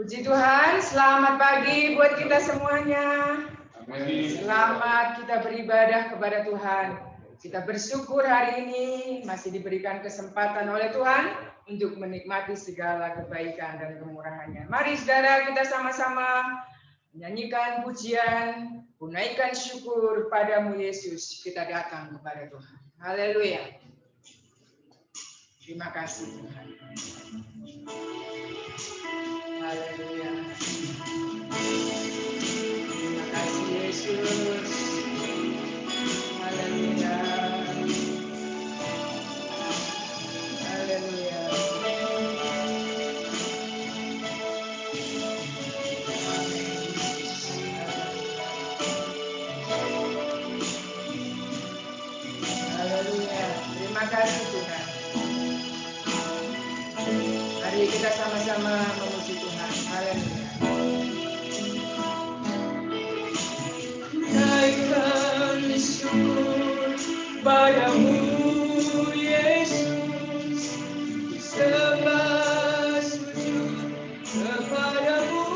Puji Tuhan, selamat pagi buat kita semuanya. Selamat kita beribadah kepada Tuhan. Kita bersyukur hari ini masih diberikan kesempatan oleh Tuhan untuk menikmati segala kebaikan dan kemurahannya. Mari saudara, kita sama-sama menyanyikan pujian, menaikkan syukur padamu Yesus. Kita datang kepada Tuhan. Haleluya. Terima kasih Tuhan. Haleluya. Terima kasih Yesus. Haleluya. Haleluya. Haleluya. Terima kasih Tuhan. Mari kita sama-sama memuji Tuhan. Haleluya. Naikkan syukur padamu Yesus, sembah sujud kepadamu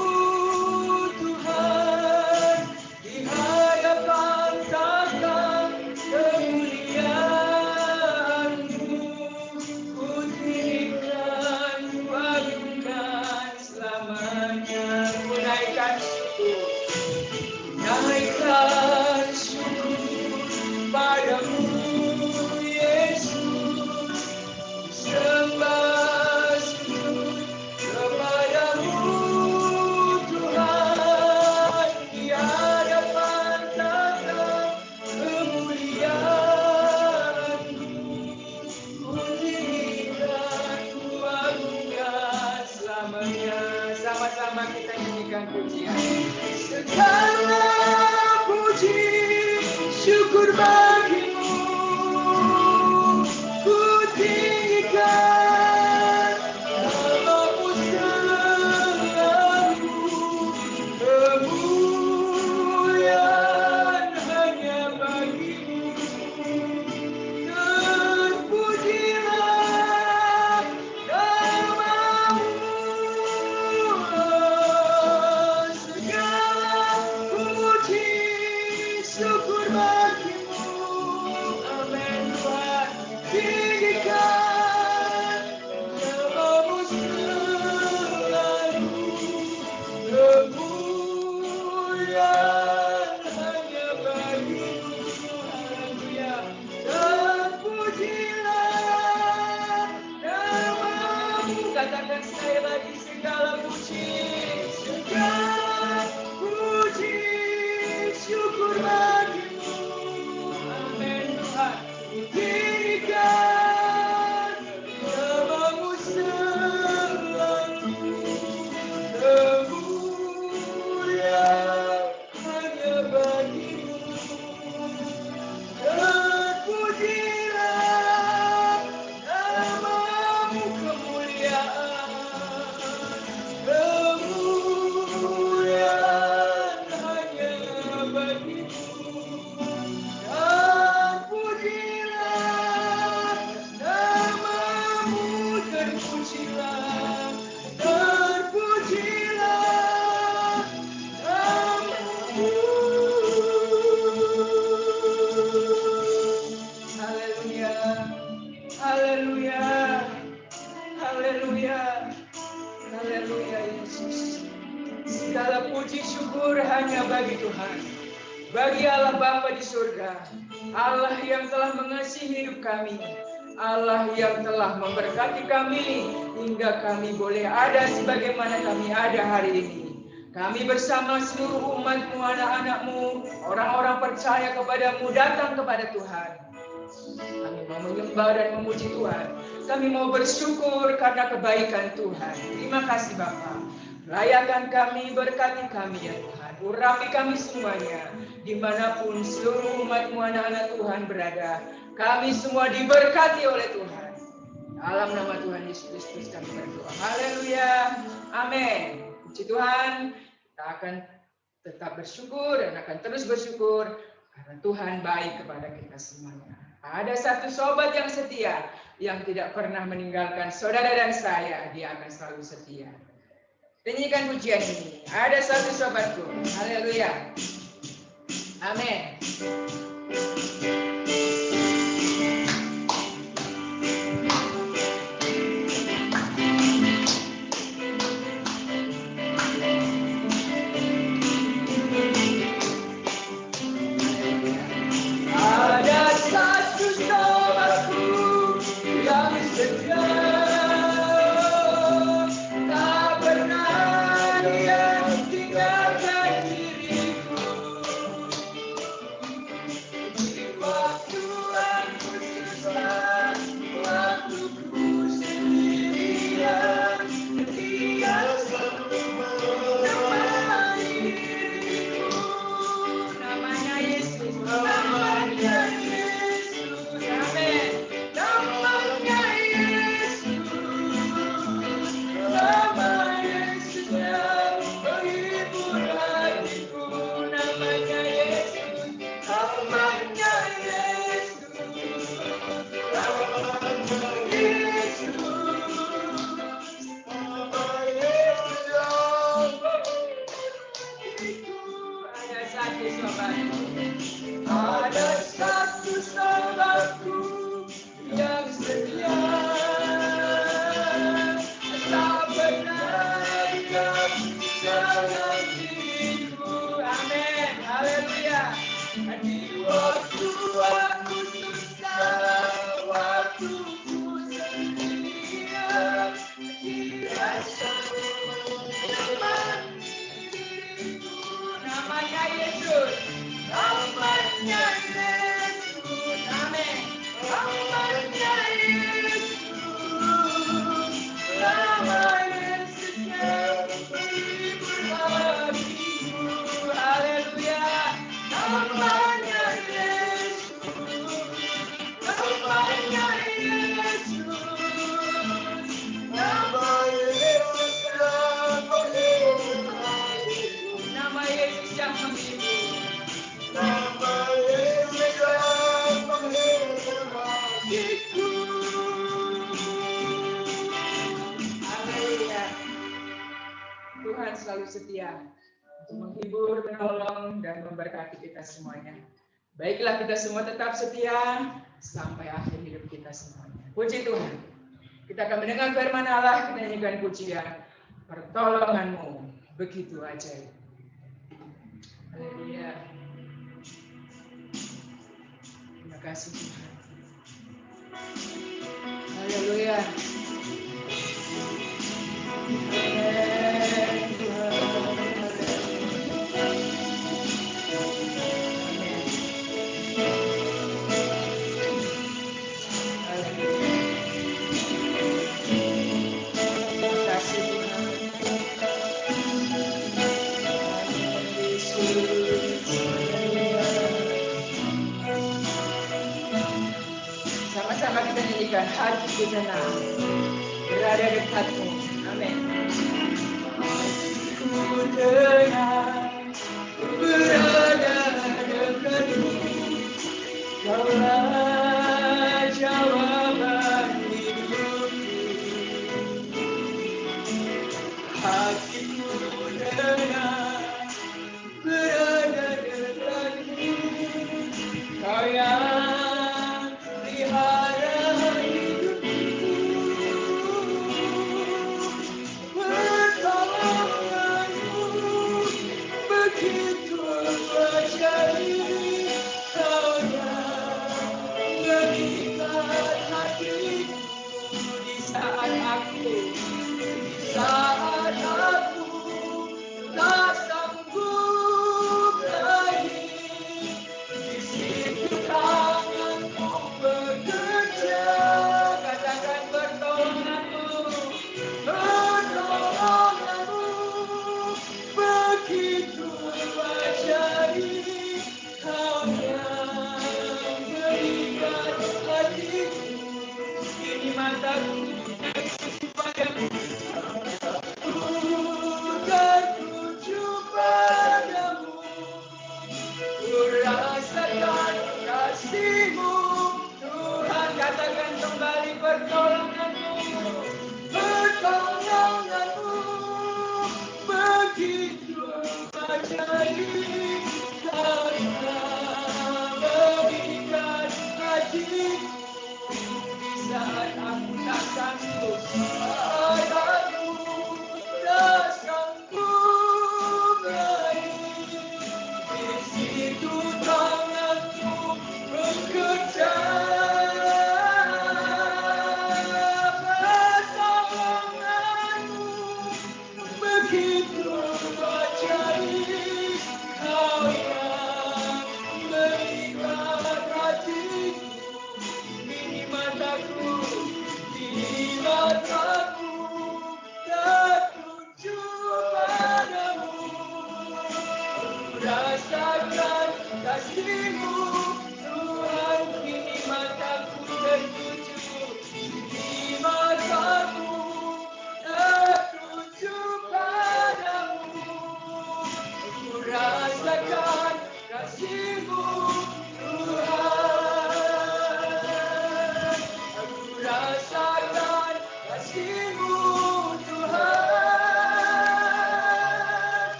Tuhan, di hadapan tahta kemuliaan-Mu, ku tinggikan, ku agungkan selamanya. Ku naikkan syukur. Naikkan syukur padamu Yesus, sembah sujud kepadamu Tuhan, di hadapan tahta kemuliaan-Mu, ku tinggikan, ku agungkan selamanya. Sama-sama kita nyanyikan pujian. Segala puji syukur bagimu, ku tinggikan namamu selalu, kemuliaan hanya bagimu. Terpujilah namamu, syukur bagimu, amin Tuhan. Tinggikan namamu selalu, kemuliaan hanya bagimu. Haleluya. Terpujilah namamu, katakan sekali lagi, segala puji, segala puji syukur bagimu, amin Tuhan. Tinggikan namamu selalu, kemuliaan hanya bagimu. Terpujilah namamu, kemuliaan hanya bagimu. Terpujilah namamu, terpujilah, terpujilah namamu. Haleluya, haleluya, haleluya, haleluya Yesus. Segala puji syukur hanya bagi Tuhan, bagi Allah Bapa di surga, Allah yang telah mengasihi hidup kami, Allah yang telah memberkati kami hingga kami boleh ada sebagaimana kami ada hari ini. Kami bersama seluruh umat-Mu, anak-anak-Mu, orang-orang percaya kepadamu datang kepada Tuhan. Kami mau menyembah dan memuji Tuhan. Kami mau bersyukur karena kebaikan Tuhan. Terima kasih Bapa. Layakan kami, berkati kami ya Tuhan. Urapi kami semuanya. Dimanapun seluruh umat-Mu, anak-anak Tuhan berada. Kami semua diberkati oleh Tuhan. Dalam nama Tuhan Yesus Kristus kami berdoa. Haleluya. Amin. Puji Tuhan. Kita akan tetap bersyukur dan akan terus bersyukur. Karena Tuhan baik kepada kita semuanya. Ada satu sobat yang setia, yang tidak pernah meninggalkan saudara dan saya, dia akan selalu setia. Nyanyikan pujian ini. Ada satu sobatku. Haleluya. Amin. Ada satu sobatku yang setia, tak pernah dia tinggalkan diriku. Di waktu aku susah, waktuku sendirian, dia selalu menemani diriku. Namanya Yesus, namanya Yesus, amin. Namanya Yesus, nama Yesus yang menghibur hatiku. Namanya Yesus, namanya Yesus, namanya Yesus, nama Yesus yang menghibur hatiku. Ada satu sobatku yang setia, tak pernah diam dalam diriku. Amin, haleluya. Di waktu aku susah, waktuku sendirian, dia selalu menemani diriku. Namanya Yesus, namanya Yesus, amin. Namanya Yesus, nama Yesus yang menghibur hatiku. Haleluya. Namanya Yesus, namanya Yesus, nama Yesus yang menghibur hatiku. Nama Yesus yang menghibur. Nama Yesus yang menghibur hatiku. Haleluya. Tuhan selalu setia untuk menghibur, menolong, dan memberkati kita semuanya. Baiklah, kita semua tetap setia sampai akhir hidup kita semuanya. Puji Tuhan. Kita akan mendengar firman Allah, kita nyanyikan pujian. Pertolonganmu begitu ajaib. Haleluya. Terima kasih Tuhan. Haleluya. Amin Tuhan. Sama-sama kita nyanyikan hatiku tenang, berada dekatmu. Amin. Hatiku tenang, berada dekatmu. Kaulah jawaban hidupku. Hatiku tenang, berada dekatmu. Kau yang pelihara hidupku. Pertolonganmu begitu ajaib. Kau yang mengikat hatiku di saat aku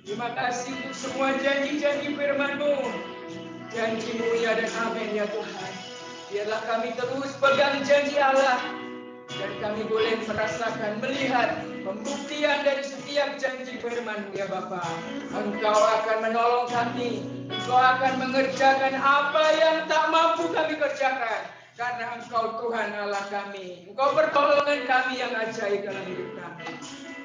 Terima kasih untuk semua janji-janji firman-Mu. Janji-Mu ya dan amin ya Tuhan. Biarlah kami terus pegang janji Allah. Dan kami boleh merasakan, melihat pembuktian dari setiap janji firman-Mu ya Bapa. Engkau akan menolong kami. Engkau akan mengerjakan apa yang tak mampu kami kerjakan. Karena Engkau Tuhan Allah kami. Engkau pertolongan kami yang ajaib dalam hidup kami.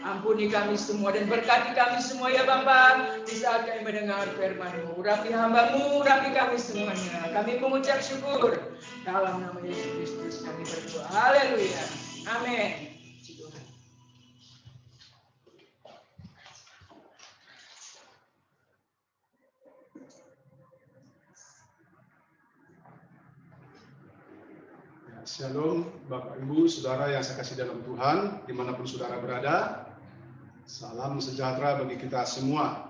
Ampuni kami semua dan berkati kami semua ya Bapa. Di saat kami mendengar firman-Mu, urapi hamba-Mu, urapi kami semuanya. Kami mengucap syukur. Dalam nama Yesus Kristus kami berdoa. Haleluya. Amin. Shalom Bapak Ibu Saudara yang saya kasih dalam Tuhan, dimanapun saudara berada. Salam sejahtera bagi kita semua.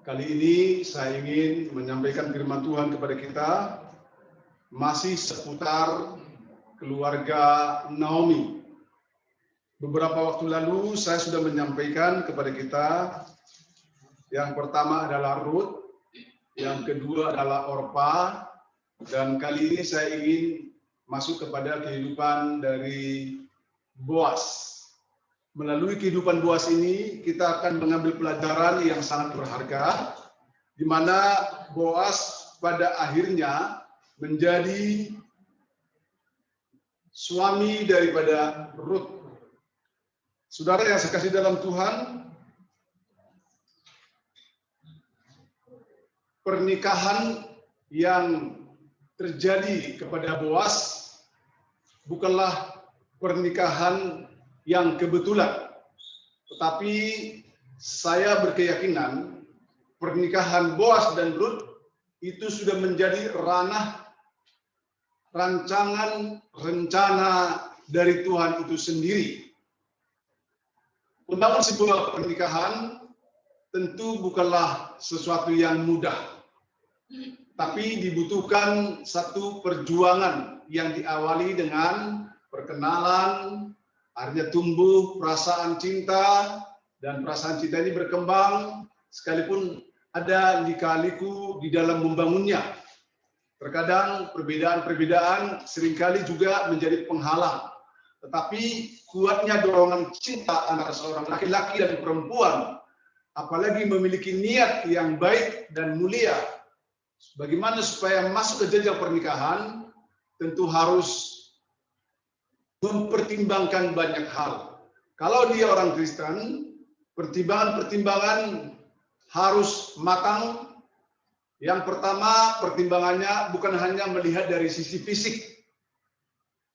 Kali ini saya ingin menyampaikan firman Tuhan kepada kita, masih seputar keluarga Naomi. Beberapa waktu lalu saya sudah menyampaikan kepada kita, yang pertama adalah Ruth, yang kedua adalah Orpa, dan kali ini saya ingin masuk kepada kehidupan dari Boas. Melalui kehidupan Boas ini, kita akan mengambil pelajaran yang sangat berharga, di mana Boas pada akhirnya menjadi suami daripada Ruth. Saudara yang saya kasih dalam Tuhan, pernikahan yang terjadi kepada Boas bukanlah pernikahan yang kebetulan, tetapi saya berkeyakinan pernikahan Boas dan Ruth itu sudah menjadi ranah rancangan rencana dari Tuhan itu sendiri. Membangun sebuah pernikahan tentu bukanlah sesuatu yang mudah, tapi dibutuhkan satu perjuangan yang diawali dengan perkenalan, akhirnya tumbuh perasaan cinta, dan perasaan cinta ini berkembang sekalipun ada lika-liku di dalam membangunnya. Terkadang perbedaan-perbedaan seringkali juga menjadi penghalang. Tetapi kuatnya dorongan cinta antara seorang laki-laki dan perempuan, apalagi memiliki niat yang baik dan mulia, bagaimana supaya masuk ke jenjang pernikahan, tentu harus mempertimbangkan banyak hal. Kalau dia orang Kristen, pertimbangan-pertimbangan harus matang. Yang pertama, pertimbangannya bukan hanya melihat dari sisi fisik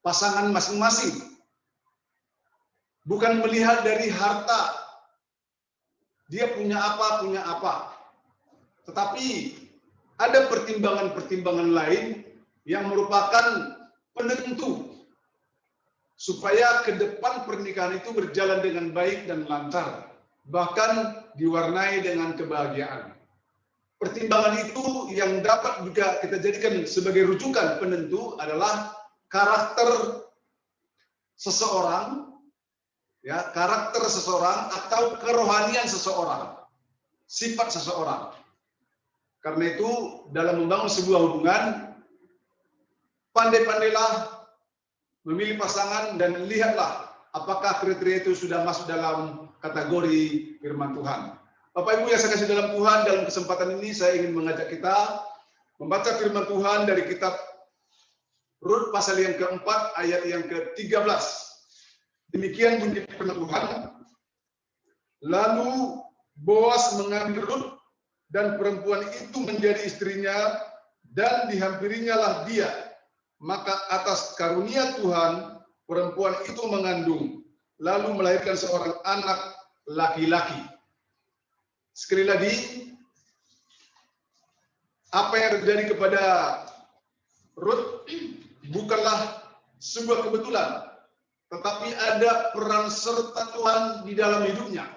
pasangan masing-masing, bukan melihat dari harta, dia punya apa, tetapi ada pertimbangan-pertimbangan lain yang merupakan penentu supaya ke depan pernikahan itu berjalan dengan baik dan lancar, bahkan diwarnai dengan kebahagiaan. pertimbangan itu yang dapat juga kita jadikan sebagai rujukan penentu adalah karakter seseorang, ya, karakter seseorang atau kerohanian seseorang, sifat seseorang. Karena itu dalam membangun sebuah hubungan, pandai-pandailah memilih pasangan dan lihatlah apakah kriteria itu sudah masuk dalam kategori firman Tuhan. Bapak Ibu yang saya kasih dalam Tuhan, dalam kesempatan ini saya ingin mengajak kita membaca firman Tuhan dari kitab Rut pasal yang keempat ayat yang ke-13. Demikian bunyi firman Tuhan. Lalu Boas mengambil Rut dan perempuan itu menjadi istrinya dan dihampirinya lah dia. Maka atas karunia Tuhan perempuan itu mengandung lalu melahirkan seorang anak laki-laki. Sekali lagi, apa yang terjadi kepada Rut bukanlah sebuah kebetulan, tetapi ada peran serta Tuhan di dalam hidupnya.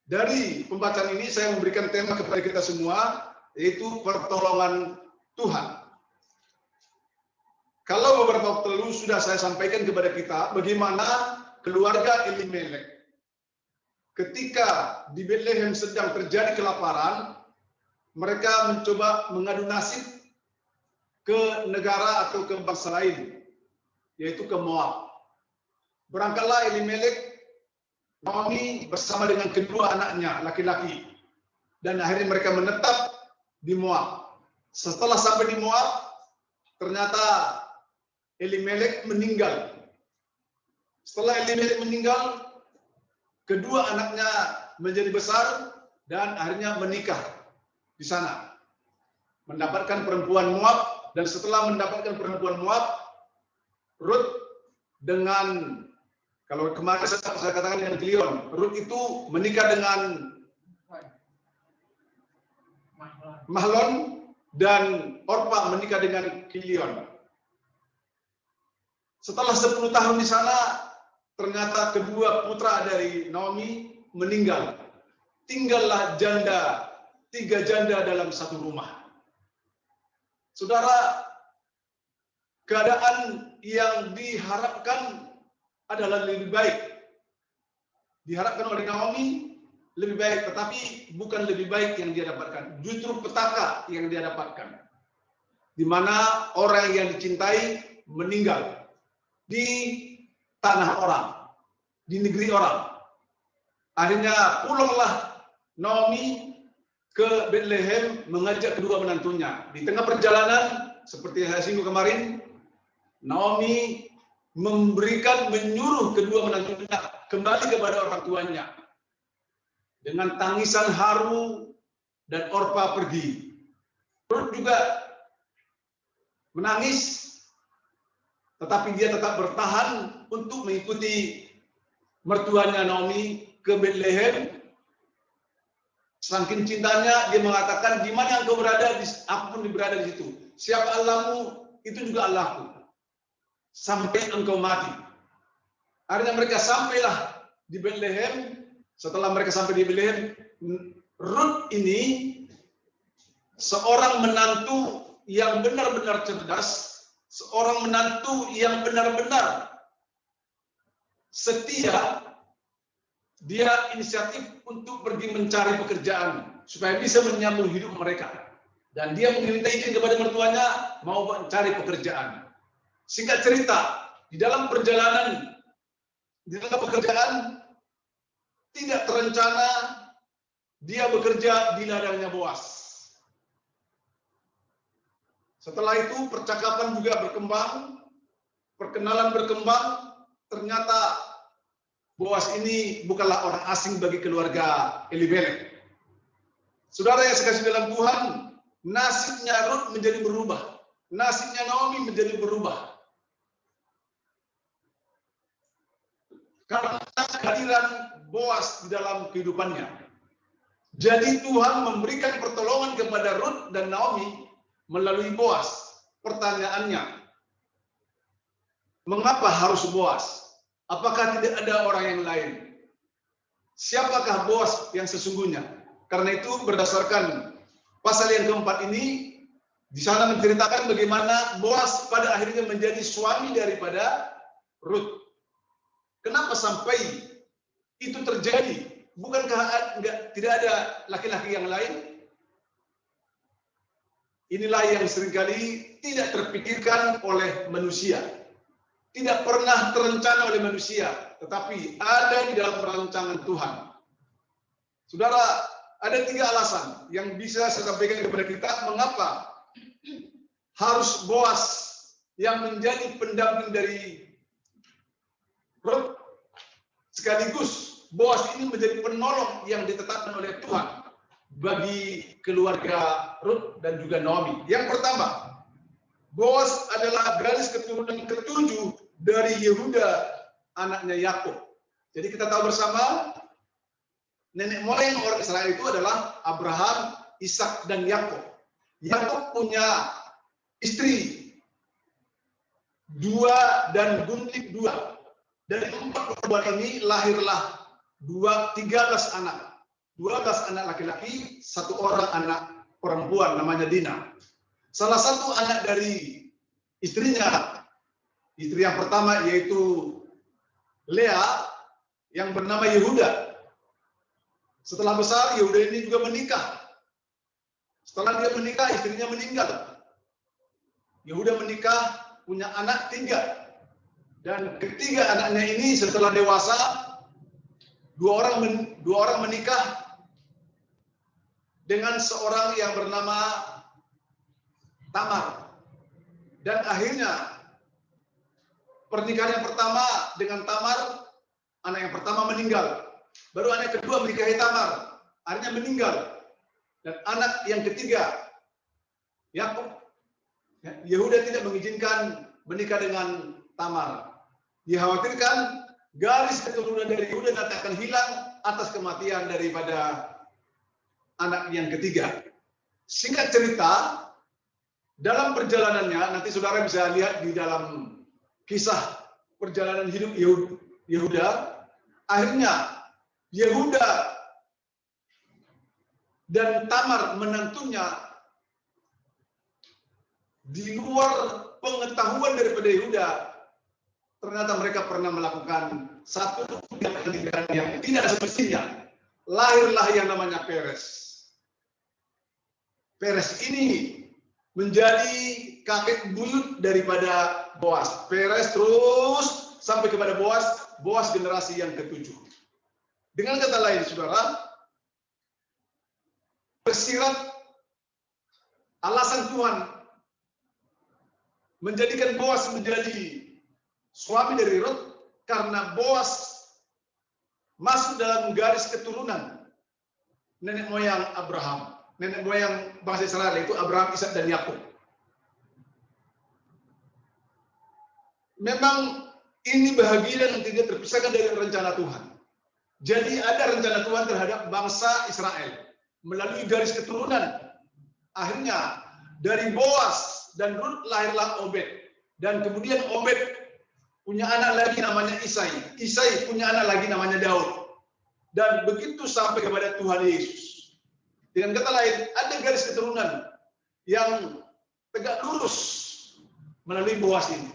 Dari pembacaan ini saya memberikan tema kepada kita semua, yaitu pertolongan Tuhan. Kalau beberapa waktu lalu sudah saya sampaikan kepada kita bagaimana keluarga Elimelek ketika di Bethlehem sedang terjadi kelaparan, mereka mencoba mengadu nasib ke negara atau ke bangsa lain, yaitu ke Moab. Berangkatlah Elimelek, Naomi bersama dengan kedua anaknya laki-laki, dan akhirnya mereka menetap di Moab. Setelah sampai di Moab, ternyata Elimelek meninggal. Setelah Elimelek meninggal, kedua anaknya menjadi besar dan akhirnya menikah di sana. Mendapatkan perempuan Moab, dan setelah mendapatkan perempuan Moab, Rut dengan, kalau kemarin saya katakan dengan Kilion, Rut itu menikah dengan Mahlon dan Orpa menikah dengan Kilion. Setelah 10 tahun di sana, ternyata kedua putra dari Naomi meninggal. Tinggallah janda, 3 janda dalam satu rumah. Saudara, keadaan yang diharapkan adalah lebih baik. Diharapkan oleh Naomi lebih baik, tetapi bukan lebih baik yang dia dapatkan. Justru petaka yang dia dapatkan. Di mana orang yang dicintai meninggal di tanah orang, di negeri orang. Akhirnya pulanglah Naomi ke Bethlehem mengajak kedua menantunya. Di tengah perjalanan, seperti yang saya singgung kemarin, Naomi menyuruh kedua menantunya kembali kepada orang tuanya. Dengan tangisan haru, dan Orpa pergi. Rut juga menangis, tetapi dia tetap bertahan untuk mengikuti mertuanya Naomi ke Bethlehem. Saking cintanya, dia mengatakan, di mana engkau berada, aku pun berada di situ. Siapa Allahmu, itu juga Allahku. Sampai engkau mati. Akhirnya mereka sampailah di Bethlehem. Setelah mereka sampai di Bethlehem, Rut ini seorang menantu yang benar-benar cerdas, seorang menantu yang benar-benar setia. Dia inisiatif untuk pergi mencari pekerjaan supaya bisa menyambung hidup mereka. Dan dia meminta izin kepada mertuanya mau mencari pekerjaan. Singkat cerita, di dalam perjalanan, di dalam pekerjaan tidak terencana, dia bekerja di ladangnya Boas. Setelah itu percakapan juga berkembang, perkenalan berkembang. Ternyata Boas ini bukanlah orang asing bagi keluarga Elimelek. Saudara yang saya kasih dalam Tuhan, nasibnya Rut menjadi berubah. Nasibnya Naomi menjadi berubah. Karena kehadiran Boas di dalam kehidupannya. Jadi Tuhan memberikan pertolongan kepada Rut dan Naomi melalui Boas. Pertanyaannya, mengapa harus Boas? Apakah tidak ada orang yang lain? Siapakah Boas yang sesungguhnya? Karena itu berdasarkan Pasal yang keempat ini di sana menceritakan bagaimana Boas pada akhirnya menjadi suami daripada Ruth. Kenapa sampai itu terjadi? Bukankah tidak ada laki-laki yang lain? Inilah yang seringkali tidak terpikirkan oleh manusia. Tidak pernah terencana oleh manusia, tetapi ada di dalam rancangan Tuhan. Saudara, ada 3 alasan yang bisa saya sampaikan kepada kita mengapa harus Boas yang menjadi pendamping dari Ruth, sekaligus Boas ini menjadi penolong yang ditetapkan oleh Tuhan bagi keluarga Ruth dan juga Naomi. Yang pertama, Boas adalah garis keturunan ke-7 dari Yehuda, anaknya Yakub. Jadi kita tahu bersama, nenek moyang orang Israel itu adalah Abraham, Ishak, dan Yakub. Yakub punya istri 2 dan gunting 2. Dari 4 perempuan ini lahirlah 13 anak. 12 anak laki-laki, 1 orang anak perempuan namanya Dina. Salah satu anak dari istrinya, istri yang pertama yaitu Lea yang bernama Yehuda. Setelah besar, Yehuda ini juga menikah. Setelah dia menikah, istrinya meninggal. Yehuda menikah, punya anak 3. Dan ketiga anaknya ini setelah dewasa, 2 orang menikah dengan seorang yang bernama Tamar. Dan akhirnya pernikahan yang pertama dengan Tamar, anak yang pertama meninggal. Baru anak yang kedua menikahi Tamar, akhirnya meninggal. Dan anak yang ketiga, Yakub, Yehuda tidak mengizinkan menikah dengan Tamar. Dikhawatirkan garis keturunan dari Yehuda nanti akan hilang atas kematian daripada anak yang ketiga. Singkat cerita, dalam perjalanannya, nanti saudara bisa lihat di dalam kisah perjalanan hidup Yehuda, akhirnya Yehuda dan Tamar menantunya di luar pengetahuan daripada Yehuda, ternyata mereka pernah melakukan satu tindakan yang tidak semestinya. Lahirlah yang namanya Peres. Peres ini menjadi kakek buyut daripada Boas. Peres terus sampai kepada Boas, Boas generasi yang ke-7. Dengan kata lain, saudara, tersirat alasan Tuhan menjadikan Boas menjadi suami dari Ruth karena Boas masuk dalam garis keturunan nenek moyang Abraham. Nenek moyang bangsa Israel itu Abraham, Ishak, dan Yakub. Memang ini bahagia dan tidak terpisahkan dari rencana Tuhan. Jadi ada rencana Tuhan terhadap bangsa Israel melalui garis keturunan. Akhirnya dari Boas dan Ruth lahirlah Obed. Dan kemudian Obed punya anak lagi namanya Isai. Isai punya anak lagi namanya Daud. Dan begitu sampai kepada Tuhan Yesus. Dengan kata lain, ada garis keturunan yang tegak lurus melalui Boas ini.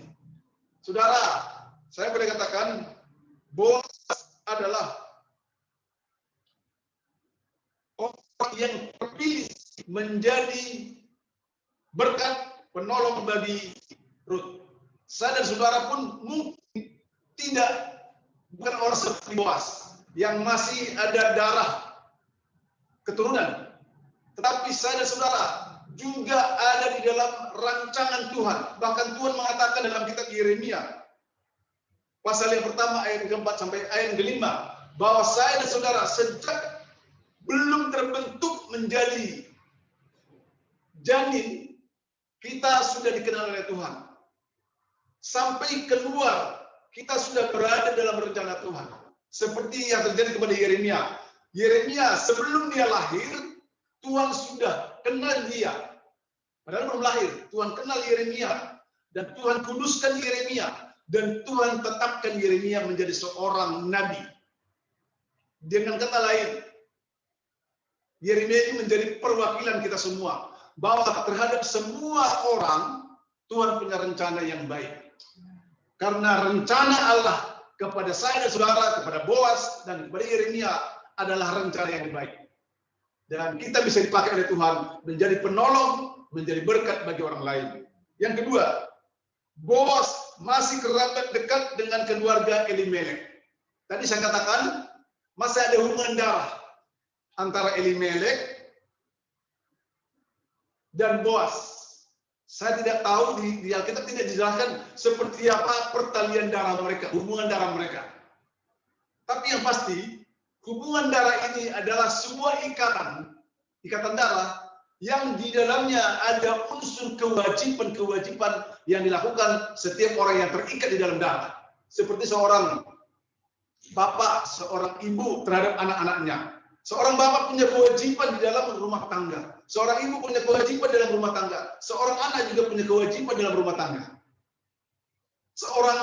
Saudara, saya boleh katakan Boas adalah orang yang terpilih menjadi berkat penolong bagi Ruth. Saya dan saudara pun mungkin bukan orang seperti Boas yang masih ada darah keturunan. Tetapi saya dan saudara juga ada di dalam rancangan Tuhan. Bahkan Tuhan mengatakan dalam kitab Yeremia, pasal yang pertama ayat ke-4 sampai ayat ke-5, bahwa saya dan saudara sejak belum terbentuk menjadi janin, kita sudah dikenal oleh Tuhan. Sampai keluar, kita sudah berada dalam rencana Tuhan. Seperti yang terjadi kepada Yeremia. Yeremia sebelum dia lahir, Tuhan sudah kenal dia. Padahal belum lahir, Tuhan kenal Yeremia. Dan Tuhan kuduskan Yeremia. Dan Tuhan tetapkan Yeremia menjadi seorang nabi. Dengan kata lain, Yeremia ini menjadi perwakilan kita semua, bahwa terhadap semua orang Tuhan punya rencana yang baik. Karena rencana Allah kepada saya dan saudara, kepada Boas dan kepada Yeremia adalah rencana yang baik. Dan kita bisa dipakai oleh Tuhan menjadi penolong, menjadi berkat bagi orang lain. Yang kedua, Boas masih kerabat dekat dengan keluarga Elimelek. Tadi saya katakan masih ada hubungan darah antara Elimelek dan Boas. Saya tidak tahu di Alkitab tidak dijelaskan seperti apa pertalian darah mereka, hubungan darah mereka. Tapi yang pasti, hubungan darah ini adalah sebuah ikatan darah yang di dalamnya ada unsur kewajiban-kewajiban yang dilakukan setiap orang yang terikat di dalam darah. Seperti seorang bapak, seorang ibu terhadap anak-anaknya. Seorang bapak punya kewajiban di dalam rumah tangga. Seorang ibu punya kewajiban dalam rumah tangga. Seorang anak juga punya kewajiban dalam rumah tangga. Seorang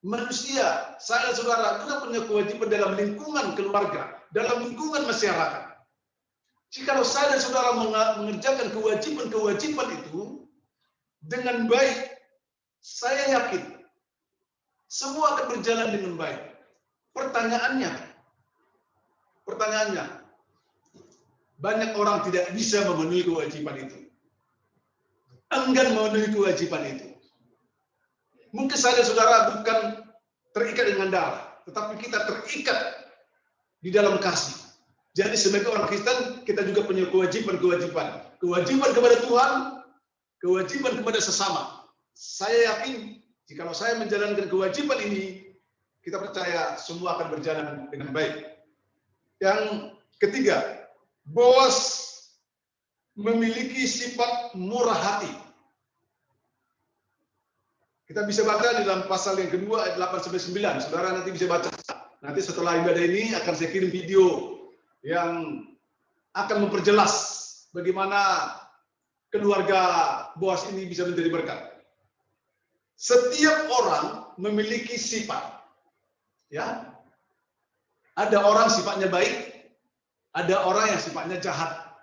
manusia, saya dan saudara juga punya kewajiban dalam lingkungan keluarga, dalam lingkungan masyarakat. Jika saya dan saudara mengerjakan kewajiban-kewajiban itu dengan baik, saya yakin semua akan berjalan dengan baik. Pertanyaannya, banyak orang tidak bisa memenuhi kewajiban itu. Enggan memenuhi kewajiban itu. Mungkin saya dan saudara bukan terikat dengan darah, tetapi kita terikat di dalam kasih. Jadi sebagai orang Kristen, kita juga punya kewajiban-kewajiban. Kewajiban kepada Tuhan, kewajiban kepada sesama. Saya yakin, jika saya menjalankan kewajiban ini, kita percaya semua akan berjalan dengan baik. Yang ketiga, Boas memiliki sifat murah hati. Kita bisa baca di dalam pasal yang kedua ayat 8-9. Saudara nanti bisa baca. Nanti setelah ibadah ini akan saya kirim video yang akan memperjelas bagaimana keluarga Boas ini bisa menjadi berkat. Setiap orang memiliki sifat. Ya. Ada orang sifatnya baik, ada orang yang sifatnya jahat.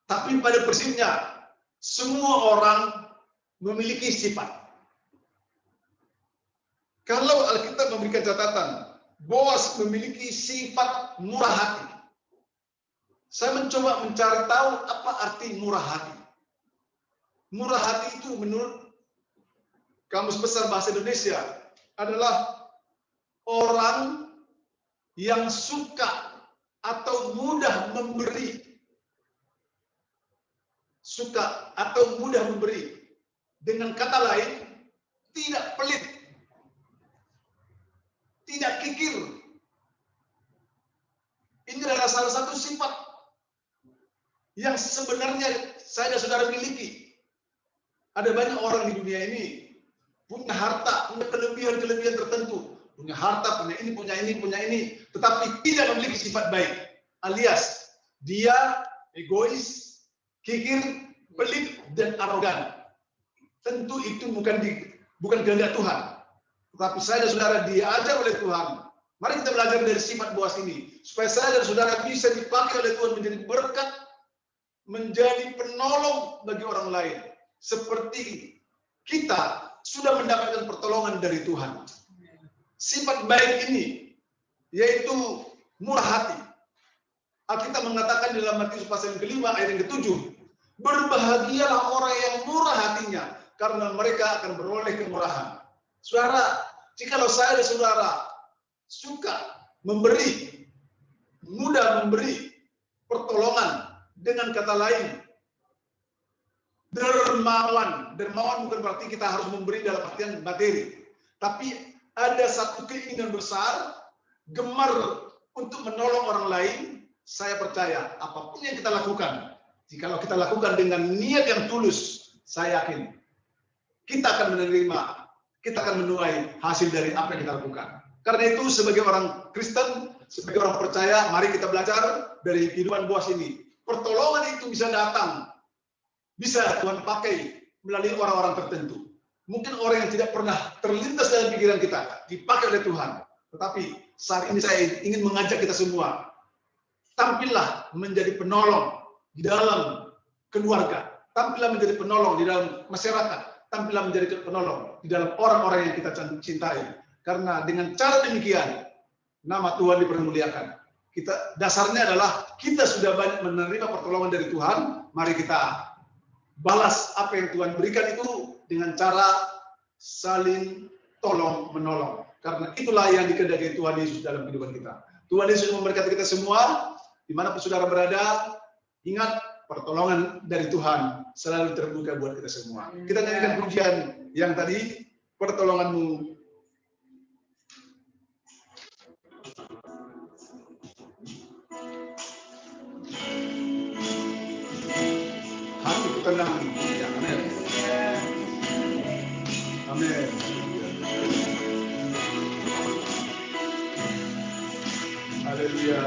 Tapi pada prinsipnya, semua orang memiliki sifat. Kalau Alkitab memberikan catatan, Boas memiliki sifat murah hati. Saya mencoba mencari tahu apa arti murah hati. Murah hati itu menurut Kamus Besar Bahasa Indonesia adalah orang yang suka atau mudah memberi. Suka atau mudah memberi. Dengan kata lain, tidak pelit. Tidak kikir. Ini adalah salah satu sifat yang sebenarnya saya dan saudara miliki. Ada banyak orang di dunia ini punya harta, punya kelebihan-kelebihan tertentu. Punya harta, punya ini, tetapi tidak memiliki sifat baik. Alias, dia egois, kikir, pelit, dan arogan. Tentu itu bukan kehendak Tuhan. Tetapi saya dan saudara diajar oleh Tuhan. Mari kita belajar dari sifat Boas ini. Supaya saya dan saudara bisa dipakai oleh Tuhan menjadi berkat, menjadi penolong bagi orang lain. Seperti kita sudah mendapatkan pertolongan dari Tuhan. Sifat baik ini, yaitu murah hati. Alkitab mengatakan dalam Matius pasal yang kelima ayat yang ke-7, berbahagialah orang yang murah hatinya, karena mereka akan beroleh kemurahan. Saudara, jikalau saya dan saudara suka memberi, mudah memberi pertolongan, dengan kata lain, dermawan. Dermawan bukan berarti kita harus memberi dalam artian materi, tapi ada satu keinginan besar, gemar untuk menolong orang lain. Saya percaya apapun yang kita lakukan, jikalau kita lakukan dengan niat yang tulus, saya yakin kita akan menerima, kita akan menuai hasil dari apa yang kita lakukan. Karena itu sebagai orang Kristen, sebagai orang percaya, mari kita belajar dari kehidupan Boas ini. Pertolongan itu bisa datang, bisa Tuhan pakai melalui orang-orang tertentu. Mungkin orang yang tidak pernah terlintas dalam pikiran kita, dipakai oleh Tuhan. Tetapi saat ini saya ingin mengajak kita semua, tampillah menjadi penolong di dalam keluarga, tampillah menjadi penolong di dalam masyarakat, tampillah menjadi penolong di dalam orang-orang yang kita cintai. Karena dengan cara demikian, nama Tuhan dipermuliakan. Dasarnya adalah kita sudah banyak menerima pertolongan dari Tuhan, mari kita balas apa yang Tuhan berikan itu dengan cara saling tolong menolong. Karena itulah yang dikehendaki Tuhan Yesus dalam kehidupan kita. Tuhan Yesus memberkati kita semua, dimanapun saudara berada. Ingat, pertolongan dari Tuhan selalu terbuka buat kita semua. Kita nyanyikan pujian yang tadi, pertolonganmu. Hatiku tenang, ya, amin. Amin. Haleluya.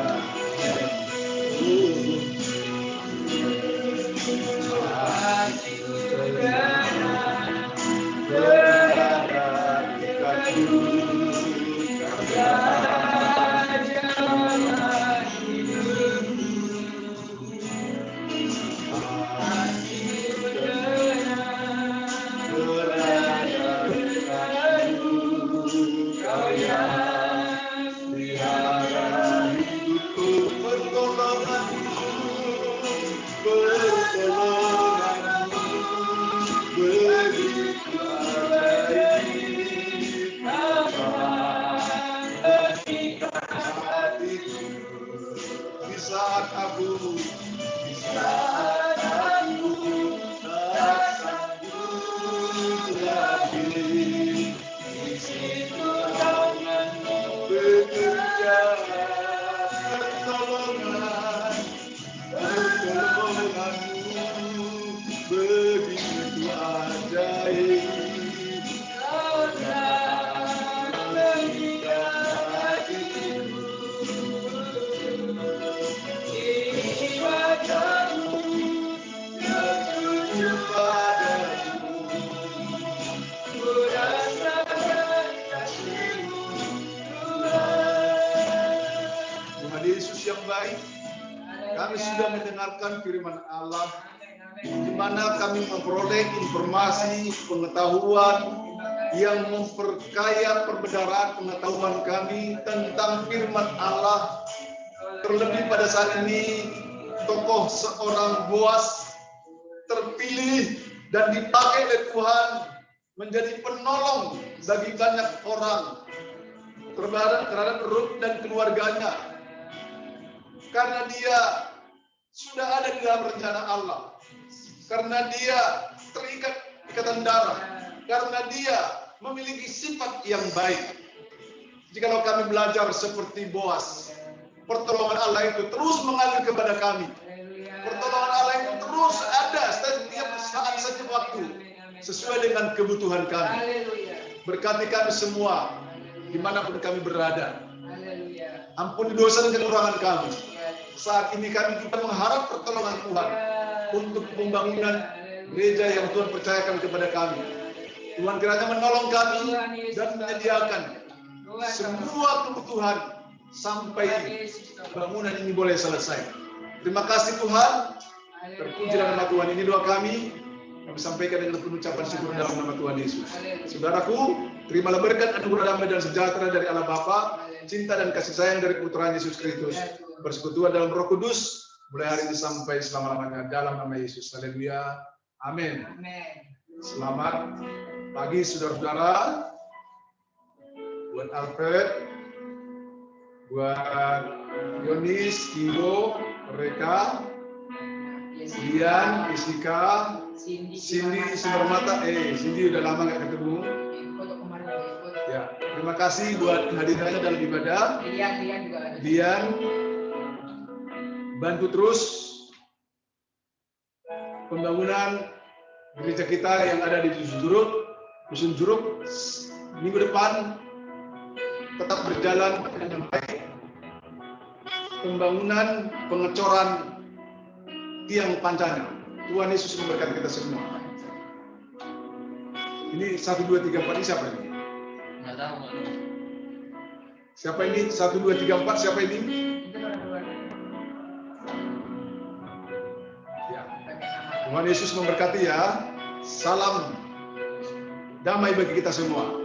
Kami sudah mendengarkan firman Allah, di mana kami memperoleh informasi, pengetahuan yang memperkaya perbedaan pengetahuan kami tentang firman Allah. Terlebih pada saat ini, tokoh seorang Boas terpilih dan dipakai oleh Tuhan menjadi penolong bagi banyak orang terhadap Rut dan keluarganya. Karena dia sudah ada di dalam rencana Allah. Karena dia terikat ikatan darah. Karena dia memiliki sifat yang baik. Jikalau kami belajar seperti Boas, pertolongan Allah itu terus mengalir kepada kami. Pertolongan Allah itu terus ada setiap saat, setiap waktu, sesuai dengan kebutuhan kami. Berkati kami semua, dimanapun kami berada. Ampuni dosa dan kekurangan kami. Saat ini kami juga mengharap pertolongan Tuhan untuk pembangunan gereja yang Tuhan percayakan kepada kami. Tuhan kiranya menolong kami dan menyediakan semua kebutuhan sampai bangunan ini boleh selesai. Terima kasih Tuhan. Terpujilah nama Tuhan. Ini doa kami sampaikan dengan penuh ucapan syukur dalam nama Tuhan Yesus. Saudaraku, terimalah berkat, anugerah damai dan sejahtera dari Allah Bapa, cinta dan kasih sayang dari Putra Yesus Kristus, bersekutuan dalam Roh Kudus mulai hari ini sampai selama-lamanya dalam nama Yesus. Haleluya. Amin. Selamat pagi saudara-saudara. Buat Alfred, buat Yonis, Kingo, mereka, Dian, Isika, Cindy, Simarmata. Cindy udah lama nggak ketemu. Ya, terima kasih buat kehadirannya dalam ibadah. Dian, bantu terus pembangunan gereja kita yang ada di Dusun Juruk minggu depan tetap berjalan dengan baik. Pembangunan pengecoran tiang pancanya. Tuhan Yesus memberkati kita semua. Ini 1, 2, 3, 4 ini siapa ini? Nggak tahu. Siapa ini? 1, 2, 3, 4 siapa ini? Tuhan Yesus memberkati ya. Salam damai bagi kita semua.